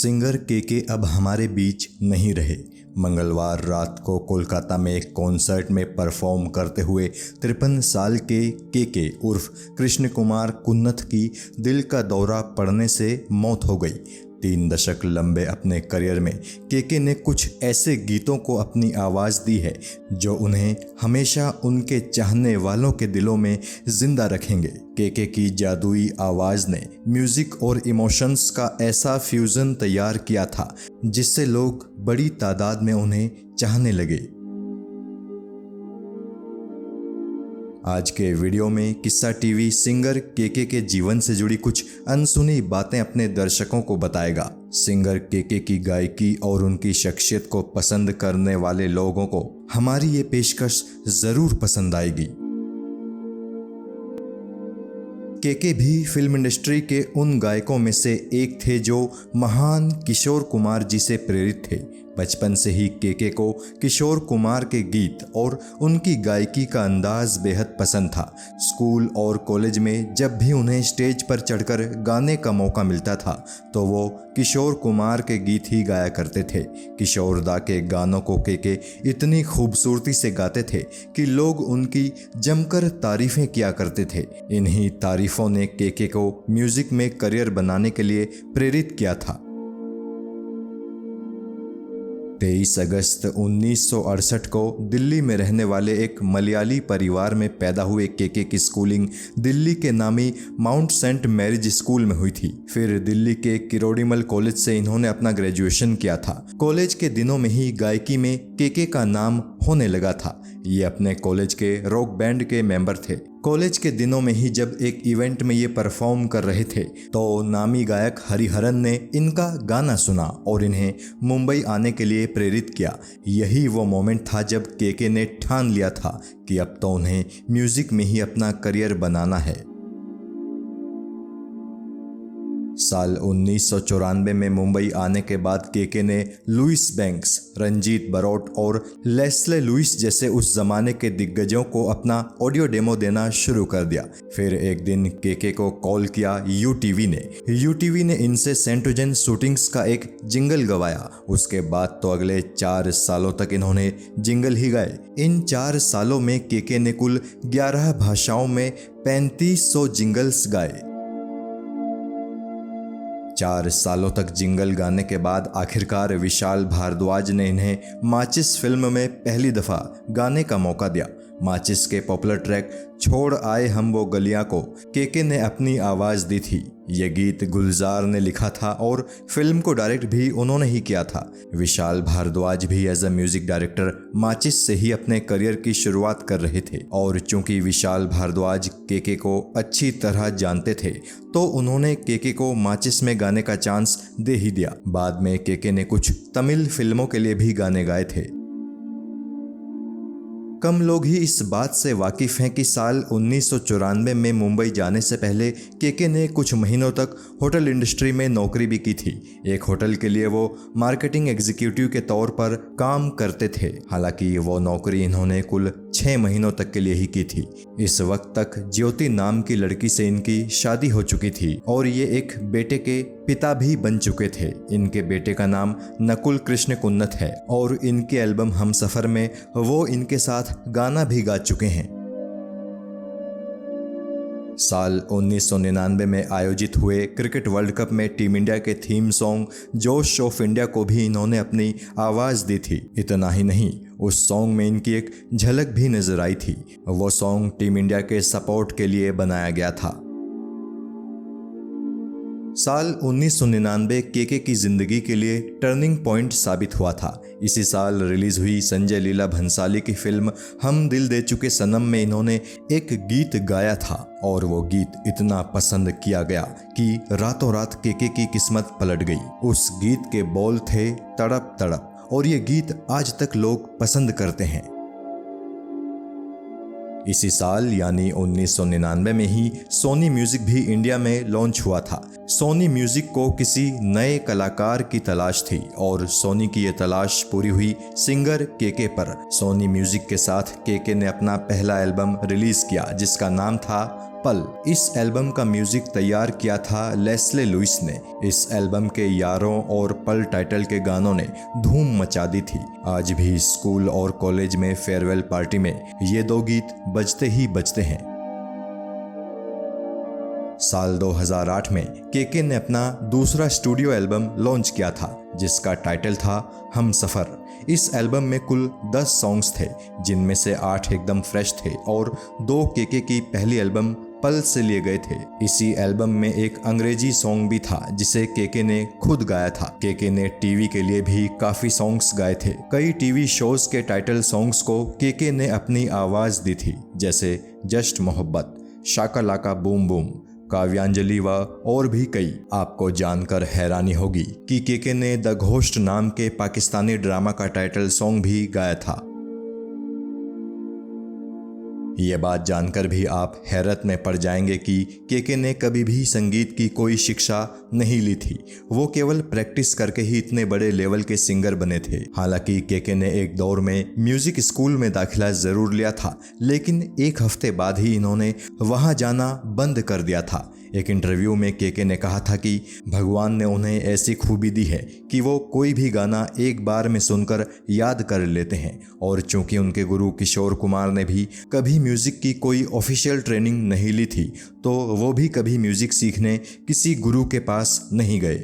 Singer KK अब हमारे बीच नहीं रहे। मंगलवार रात को कोलकाता में एक कॉन्सर्ट में परफॉर्म करते हुए 53 साल के केके उर्फ कृष्ण कुमार कुन्नथ की दिल का दौरा पड़ने से मौत हो गई। 3 दशक लंबे अपने करियर में केके ने कुछ ऐसे गीतों को अपनी आवाज़ दी है जो उन्हें हमेशा उनके चाहने वालों के दिलों में जिंदा रखेंगे। केके की जादुई आवाज़ ने म्यूज़िक और इमोशंस का ऐसा फ्यूज़न तैयार किया था जिससे लोग बड़ी तादाद में उन्हें चाहने लगे। आज के वीडियो में किस्सा टीवी सिंगर केके के जीवन से जुड़ी कुछ अनसुनी बातें अपने दर्शकों को बताएगा। सिंगर केके की गायकी और उनकी शख्सियत को पसंद करने वाले लोगों को हमारी ये पेशकश ज़रूर पसंद आएगी। केके भी फिल्म इंडस्ट्री के उन गायकों में से एक थे जो महान किशोर कुमार जी से प्रेरित थे। बचपन से ही केके को किशोर कुमार के गीत और उनकी गायकी का अंदाज बेहद पसंद था। स्कूल और कॉलेज में जब भी उन्हें स्टेज पर चढ़कर गाने का मौका मिलता था तो वो किशोर कुमार के गीत ही गाया करते थे। किशोर दा के गानों को केके इतनी खूबसूरती से गाते थे कि लोग उनकी जमकर तारीफ़ें किया करते थे। इन्हीं तारीफ़ों ने केके को म्यूज़िक में करियर बनाने के लिए प्रेरित किया था। 23 अगस्त 1968 को दिल्ली में रहने वाले एक मलयाली परिवार में पैदा हुए केके की स्कूलिंग दिल्ली के नामी माउंट सेंट मैरिज स्कूल में हुई थी। फिर दिल्ली के किरोड़ीमल कॉलेज से इन्होंने अपना ग्रेजुएशन किया था। कॉलेज के दिनों में ही गायकी में केके का नाम होने लगा था। ये अपने कॉलेज के रॉक बैंड के मेंबर थे। कॉलेज के दिनों में ही जब एक इवेंट में ये परफॉर्म कर रहे थे तो नामी गायक हरिहरन ने इनका गाना सुना और इन्हें मुंबई आने के लिए प्रेरित किया। यही वो मोमेंट था जब केके ने ठान लिया था कि अब तो उन्हें म्यूज़िक में ही अपना करियर बनाना है। साल 1994 में मुंबई आने के बाद केके ने लुइस बैंक्स, रंजीत बरोट और लेस्ले लुइस जैसे उस जमाने के दिग्गजों को अपना ऑडियो डेमो देना शुरू कर दिया। फिर एक दिन केके को कॉल किया यूटीवी ने इनसे सेंटोजेन शूटिंग्स का एक जिंगल गवाया। उसके बाद तो अगले 4 सालों तक इन्होंने जिंगल ही गाए। इन 4 सालों में केके ने कुल 11 भाषाओं में 3500 जिंगल्स गाए। 4 सालों तक जिंगल गाने के बाद आखिरकार विशाल भारद्वाज ने इन्हें माचिस फिल्म में पहली दफ़ा गाने का मौका दिया। माचिस के पॉपुलर ट्रैक छोड़ आए हम वो गलियां को केके ने अपनी आवाज़ दी थी। ये गीत गुलजार ने लिखा था और फिल्म को डायरेक्ट भी उन्होंने ही किया था। विशाल भारद्वाज भी एज अ म्यूज़िक डायरेक्टर माचिस से ही अपने करियर की शुरुआत कर रहे थे और चूंकि विशाल भारद्वाज केके को अच्छी तरह जानते थे तो उन्होंने केके को माचिस में गाने का चांस दे ही दिया। बाद में केके ने कुछ तमिल फिल्मों के लिए भी गाने गाए थे। कम लोग ही इस बात से वाकिफ़ हैं कि साल 1994 में मुंबई जाने से पहले केके ने कुछ महीनों तक होटल इंडस्ट्री में नौकरी भी की थी। एक होटल के लिए वो मार्केटिंग एग्जीक्यूटिव के तौर पर काम करते थे। हालांकि वो नौकरी इन्होंने कुल 6 महीनों तक के लिए ही की थी। इस वक्त तक ज्योति नाम की लड़की से इनकी शादी हो चुकी थी और ये एक बेटे के पिता भी बन चुके थे। इनके बेटे का नाम नकुल कृष्ण कुन्नथ है और इनके एल्बम हमसफर में वो इनके साथ गाना भी गा चुके हैं। साल 1999 में आयोजित हुए क्रिकेट वर्ल्ड कप में टीम इंडिया के थीम सॉन्ग जोश ऑफ इंडिया को भी इन्होंने अपनी आवाज़ दी थी। इतना ही नहीं, उस सॉन्ग में इनकी एक झलक भी नजर आई थी। वो सॉन्ग टीम इंडिया के सपोर्ट के लिए बनाया गया था। साल 1999 केके की जिंदगी के लिए टर्निंग पॉइंट साबित हुआ था। इसी साल रिलीज हुई संजय लीला भंसाली की फिल्म हम दिल दे चुके सनम में इन्होंने एक गीत गाया था और वो गीत इतना पसंद किया गया कि रातों रात केके की किस्मत पलट गई। उस गीत के बोल थे तड़प तड़प और ये गीत आज तक लोग पसंद करते हैं। इसी साल यानी 1999 में ही सोनी म्यूजिक भी इंडिया में लॉन्च हुआ था। सोनी म्यूजिक को किसी नए कलाकार की तलाश थी और सोनी की ये तलाश पूरी हुई सिंगर केके पर। सोनी म्यूजिक के साथ केके ने अपना पहला एल्बम रिलीज किया जिसका नाम था पल। इस एल्बम का म्यूजिक तैयार किया था लेस्ले लुइस ने। इस एल्बम के यारों और पल टाइटल के गानों ने धूम मचा दी थी। आज भी स्कूल और कॉलेज में फेयरवेल पार्टी में ये दो गीत बजते ही बजते हैं। साल 2008 में केके ने अपना दूसरा स्टूडियो एल्बम लॉन्च किया था जिसका टाइटल था हमसफर। इस एल्बम में कुल 10 सॉन्ग्स थे जिनमें से 8 एकदम फ्रेश थे और 2 केके की पहली एल्बम पल से लिए गए थे। इसी एल्बम में एक अंग्रेजी सॉन्ग भी था जिसे केके ने खुद गाया था। केके ने टीवी के लिए भी काफी सॉन्ग्स गाए थे। कई टीवी शोज के टाइटल सॉन्ग्स को केके ने अपनी आवाज दी थी, जैसे जस्ट मोहब्बत, शाका लाका बूम बूम, काव्यांजलि व और भी कई। आपको जानकर हैरानी होगी कि केके ने द घोस्ट नाम के पाकिस्तानी ड्रामा का टाइटल सॉन्ग भी गाया था। ये बात जानकर भी आप हैरत में पड़ जाएंगे कि केके ने कभी भी संगीत की कोई शिक्षा नहीं ली थी। वो केवल प्रैक्टिस करके ही इतने बड़े लेवल के सिंगर बने थे। हालांकि केके ने एक दौर में म्यूजिक स्कूल में दाखिला जरूर लिया था, लेकिन एक हफ्ते बाद ही इन्होंने वहां जाना बंद कर दिया था। एक इंटरव्यू में केके ने कहा था कि भगवान ने उन्हें ऐसी खूबी दी है कि वो कोई भी गाना एक बार में सुनकर याद कर लेते हैं, और चूंकि उनके गुरु किशोर कुमार ने भी कभी म्यूजिक की कोई ऑफिशियल ट्रेनिंग नहीं ली थी, तो वो भी कभी म्यूजिक सीखने किसी गुरु के पास नहीं गए।